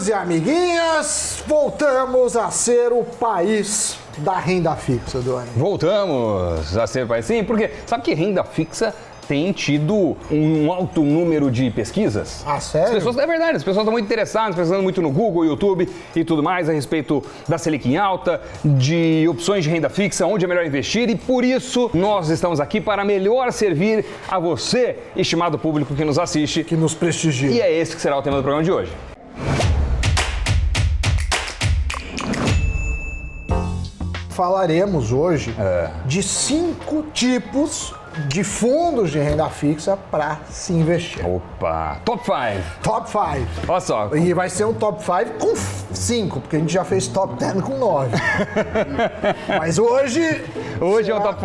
e amiguinhas, voltamos a ser o país da renda fixa, Doni. Voltamos a ser o país, sim, porque sabe que renda fixa tem tido um alto número de pesquisas? Ah, sério? É verdade, as pessoas estão muito interessadas, pesquisando muito no Google, YouTube e tudo mais a respeito da Selic em alta, de opções de renda fixa, onde é melhor investir, e por isso nós estamos aqui para melhor servir a você, estimado público que nos assiste. Que nos prestigia. E é esse que será o tema do programa de hoje. Falaremos hoje de 5 tipos de fundos de renda fixa para se investir. Opa! Top 5! Top 5. Olha só. E vai ser um top 5 com 5, porque a gente já fez top 10 com 9. Mas hoje... Hoje é o top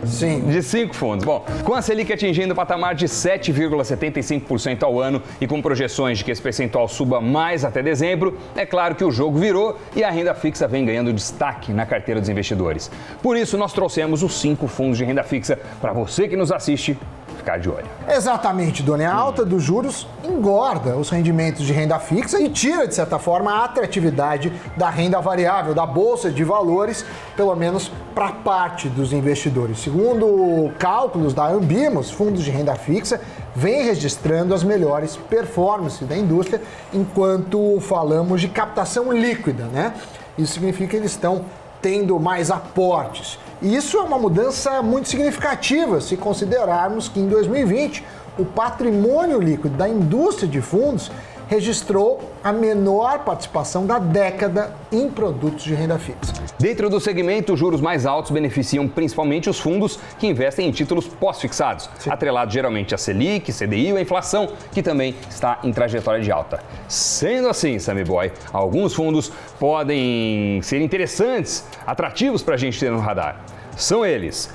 5 de 5 fundos. Bom, com a Selic atingindo o patamar de 7,75% ao ano e com projeções de que esse percentual suba mais até dezembro, é claro que o jogo virou e a renda fixa vem ganhando destaque na carteira dos investidores. Por isso, nós trouxemos os 5 fundos de renda fixa para você que nos assiste ficar de olho. Exatamente, Doni. A alta dos juros engorda os rendimentos de renda fixa e tira, de certa forma, a atratividade da renda variável, da Bolsa de Valores, pelo menos para parte dos investidores. Segundo cálculos da Ambimos, fundos de renda fixa vêm registrando as melhores performances da indústria enquanto falamos de captação líquida, né? Isso significa que eles estão tendo mais aportes. E isso é uma mudança muito significativa se considerarmos que em 2020 o patrimônio líquido da indústria de fundos registrou a menor participação da década em produtos de renda fixa. Dentro do segmento, os juros mais altos beneficiam principalmente os fundos que investem em títulos pós-fixados, atrelados geralmente à Selic, CDI ou à inflação, que também está em trajetória de alta. Sendo assim, Sammy Boy, alguns fundos podem ser interessantes, atrativos para a gente ter no radar. São eles: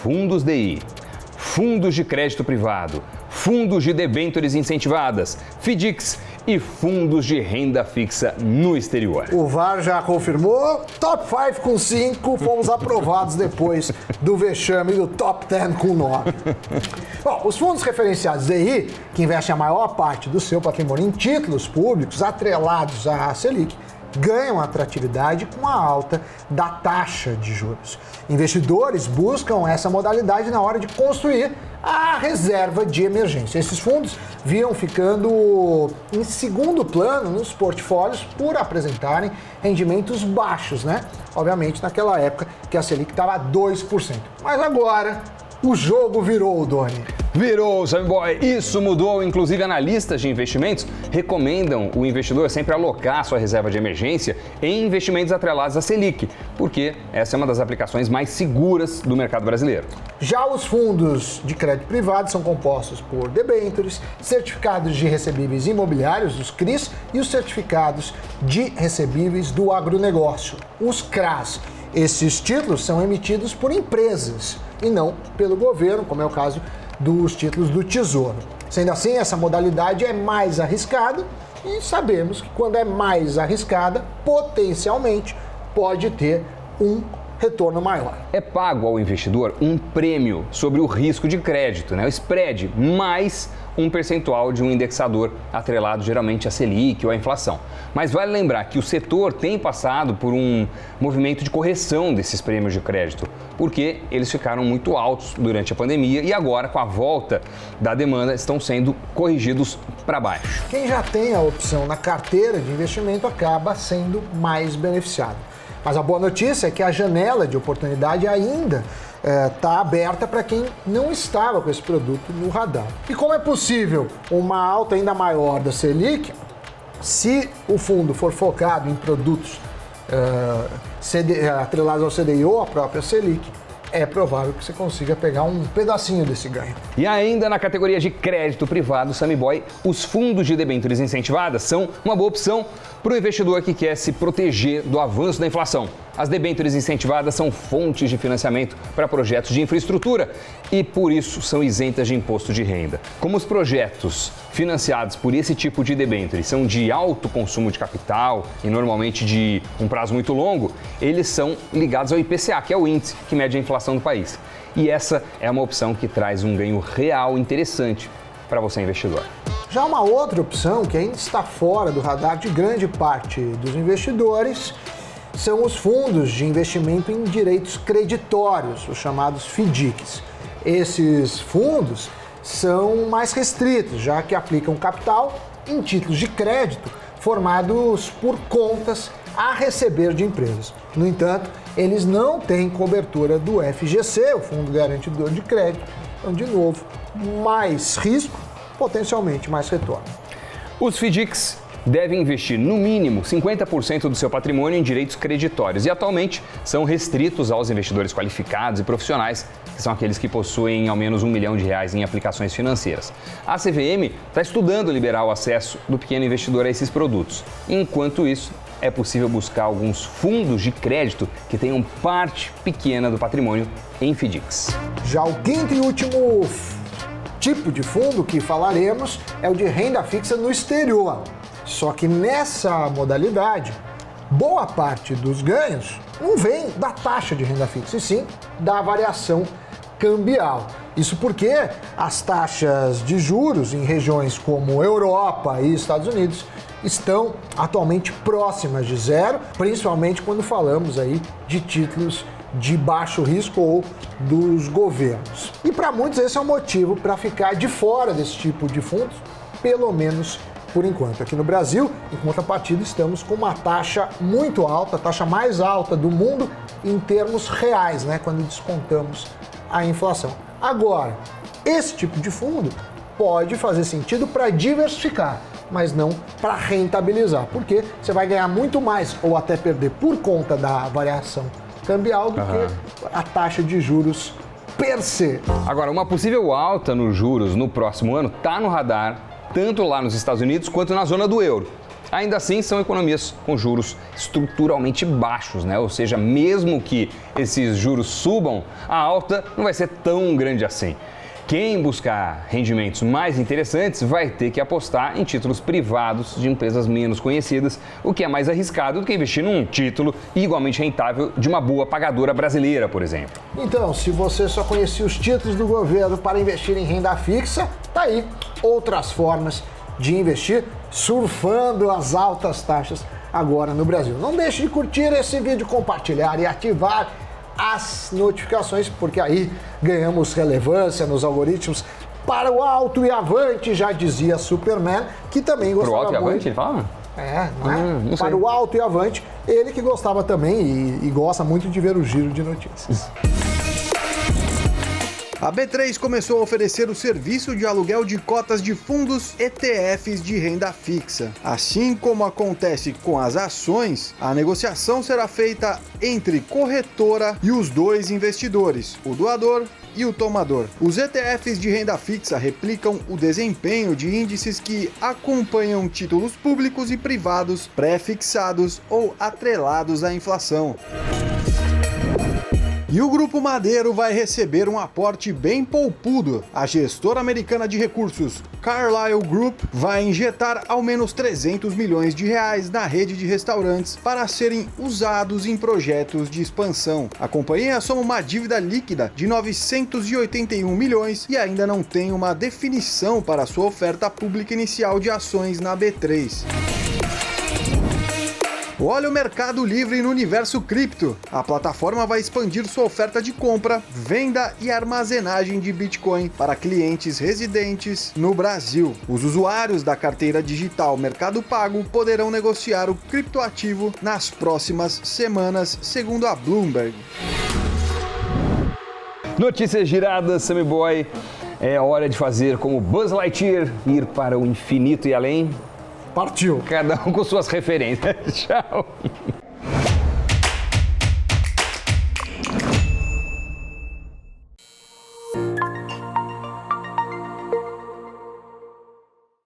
fundos DI, fundos de crédito privado, fundos de debêntures incentivadas, FDICs e fundos de renda fixa no exterior. O VAR já confirmou, top 5 com 5, fomos aprovados depois do vexame do top 10 com 9. Bom, os fundos referenciados DI, que investem a maior parte do seu patrimônio em títulos públicos atrelados à Selic, ganham atratividade com a alta da taxa de juros. Investidores buscam essa modalidade na hora de construir a reserva de emergência. Esses fundos vinham ficando em segundo plano nos portfólios por apresentarem rendimentos baixos, né? Obviamente naquela época que a Selic estava a 2%. Mas agora o jogo virou, Doni. Virou, Sammy Boy. Isso mudou. Inclusive, analistas de investimentos recomendam o investidor sempre alocar sua reserva de emergência em investimentos atrelados à Selic, porque essa é uma das aplicações mais seguras do mercado brasileiro. Já os fundos de crédito privado são compostos por debêntures, certificados de recebíveis imobiliários, os CRIs, e os certificados de recebíveis do agronegócio, os CRAs. Esses títulos são emitidos por empresas e não pelo governo, como é o caso dos títulos do Tesouro. Sendo assim, essa modalidade é mais arriscada e sabemos que quando é mais arriscada, potencialmente pode ter um retorno maior. É pago ao investidor um prêmio sobre o risco de crédito, né? O spread, mais um percentual de um indexador atrelado geralmente à Selic ou à inflação. Mas vale lembrar que o setor tem passado por um movimento de correção desses prêmios de crédito, porque eles ficaram muito altos durante a pandemia e agora, com a volta da demanda, estão sendo corrigidos para baixo. Quem já tem a opção na carteira de investimento acaba sendo mais beneficiado. Mas a boa notícia é que a janela de oportunidade ainda está aberta para quem não estava com esse produto no radar. E como é possível uma alta ainda maior da Selic, se o fundo for focado em produtos atrelados ao CDI ou à própria Selic, é provável que você consiga pegar um pedacinho desse ganho. E ainda na categoria de crédito privado, Sammy Boy, os fundos de debêntures incentivadas são uma boa opção para o investidor que quer se proteger do avanço da inflação. As debêntures incentivadas são fontes de financiamento para projetos de infraestrutura e, por isso, são isentas de imposto de renda. Como os projetos financiados por esse tipo de debêntures são de alto consumo de capital e normalmente de um prazo muito longo, eles são ligados ao IPCA, que é o índice que mede a inflação do país. E essa é uma opção que traz um ganho real interessante para você, investidor. Já uma outra opção que ainda está fora do radar de grande parte dos investidores são os fundos de investimento em direitos creditórios, os chamados FDICs. Esses fundos são mais restritos, já que aplicam capital em títulos de crédito formados por contas a receber de empresas. No entanto, eles não têm cobertura do FGC, o Fundo Garantidor de Crédito, então, de novo, mais risco, potencialmente mais retorno. Os FDICs devem investir no mínimo 50% do seu patrimônio em direitos creditórios e atualmente são restritos aos investidores qualificados e profissionais, que são aqueles que possuem ao menos R$1 milhão em aplicações financeiras. A CVM está estudando liberar o acesso do pequeno investidor a esses produtos. Enquanto isso, é possível buscar alguns fundos de crédito que tenham parte pequena do patrimônio em FDICs. Já o quinto e último tipo de fundo que falaremos é o de renda fixa no exterior. Só que nessa modalidade, boa parte dos ganhos não vem da taxa de renda fixa, e sim da variação cambial. Isso porque as taxas de juros em regiões como Europa e Estados Unidos estão atualmente próximas de zero, principalmente quando falamos aí de títulos de baixo risco ou dos governos. E para muitos esse é um motivo para ficar de fora desse tipo de fundos, pelo menos por enquanto. Aqui no Brasil, em contrapartida, estamos com uma taxa muito alta, a taxa mais alta do mundo em termos reais, né, quando descontamos a inflação. Agora, esse tipo de fundo pode fazer sentido para diversificar, mas não para rentabilizar, porque você vai ganhar muito mais ou até perder por conta da variação cambial do que a taxa de juros per se. Agora, uma possível alta nos juros no próximo ano está no radar, tanto lá nos Estados Unidos quanto na zona do euro. Ainda assim, são economias com juros estruturalmente baixos, né? Ou seja, mesmo que esses juros subam, a alta não vai ser tão grande assim. Quem buscar rendimentos mais interessantes vai ter que apostar em títulos privados de empresas menos conhecidas, o que é mais arriscado do que investir num título igualmente rentável de uma boa pagadora brasileira, por exemplo. Então, se você só conhecia os títulos do governo para investir em renda fixa, tá aí outras formas de investir surfando as altas taxas agora no Brasil. Não deixe de curtir esse vídeo, compartilhar e ativar as notificações, porque aí ganhamos relevância nos algoritmos para o alto e avante, já dizia Superman, que também gostava muito. Para o alto e avante, ele fala? É, não é? Não para o alto e avante, ele que gostava também e gosta muito de ver o giro de notícias. A B3 começou a oferecer o serviço de aluguel de cotas de fundos ETFs de renda fixa. Assim como acontece com as ações, a negociação será feita entre corretora e os dois investidores, o doador e o tomador. Os ETFs de renda fixa replicam o desempenho de índices que acompanham títulos públicos e privados pré-fixados ou atrelados à inflação. E o Grupo Madeiro vai receber um aporte bem poupudo. A gestora americana de recursos Carlyle Group vai injetar ao menos 300 milhões de reais na rede de restaurantes para serem usados em projetos de expansão. A companhia soma uma dívida líquida de 981 milhões e ainda não tem uma definição para sua oferta pública inicial de ações na B3. Olha o Mercado Livre no universo cripto. A plataforma vai expandir sua oferta de compra, venda e armazenagem de Bitcoin para clientes residentes no Brasil. Os usuários da carteira digital Mercado Pago poderão negociar o criptoativo nas próximas semanas, segundo a Bloomberg. Notícias giradas, Sammy Boy. É hora de fazer como Buzz Lightyear, ir para o infinito e além. Partiu! Cada um com suas referências. Tchau!